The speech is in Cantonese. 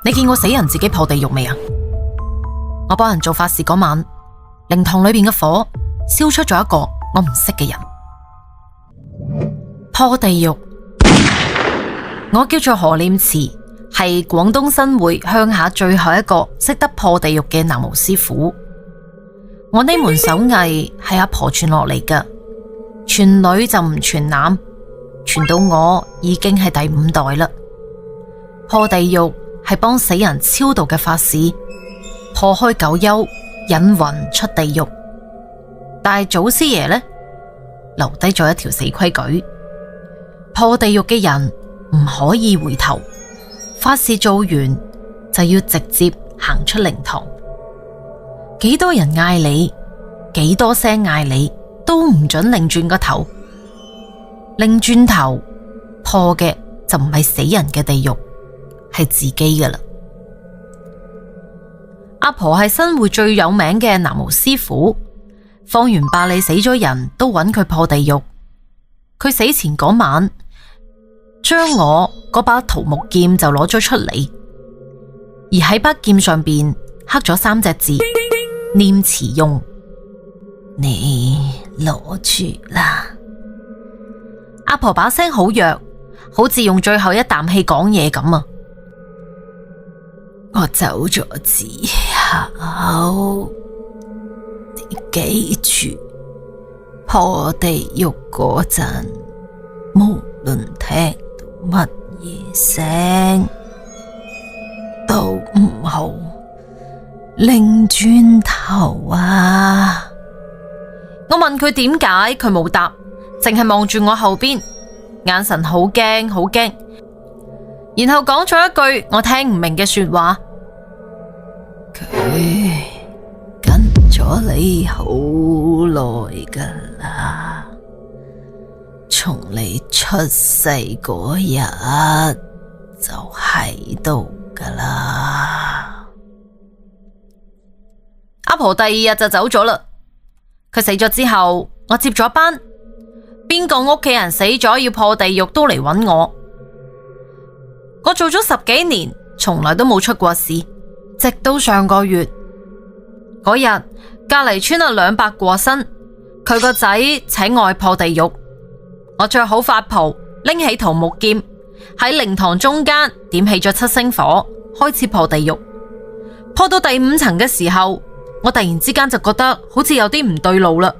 你見過死人自己破地獄未啊？我幫人做法事嗰晚，靈堂裏邊嘅火燒出咗一個我唔識嘅人。破地獄，我叫做何念慈，係廣東新會鄉下最後一個識得破地獄嘅南無師傅。我呢門手藝係阿婆傳落嚟㗎，傳女就唔傳男，傳到我已經係第5代啦。破地獄係幫死人超度嘅法事，破開九幽，引魂出地獄。但係祖師爺呢，留低咗一條死規矩，破地獄嘅人唔可以回頭，法事做完就要直接行出靈堂。幾多人嗌你，幾多聲嗌你，都唔准擰轉個頭。擰轉頭破嘅就唔係死人嘅地獄，係自己噶啦。阿婆係新會最有名嘅南無師傅，方圓百里死咗人都揾佢破地獄。佢死前嗰晚，將我嗰把桃木劍就攞咗出嚟，而喺把劍上邊刻咗3隻字：念慈用。你攞住啦。阿婆把聲好弱，好似用最後一啖氣講嘢咁啊！我走咗之後，你記住，破地獄嗰陣，無論聽到乜嘢聲，都唔好擰轉頭啊！我問佢點解，佢冇答，淨係望住我後邊，眼神好驚好驚，然後講咗一句我聽唔明嘅說話。佢跟咗你好耐噶啦，從你出世嗰日就喺度噶啦。阿婆第2日就走咗啦。佢死咗之後，我接咗班，邊個屋企人死咗要破地獄都嚟揾我。我做咗10幾年，從來都冇出過事，直到上個月嗰日，隔籬村阿兩伯過身，佢個仔請我去破地獄。我着好法袍，拎起桃木劍，喺靈堂中間點起咗7星火，開始破地獄。破到第5層嘅時候，我突然之間就覺得好似有啲唔對路啦。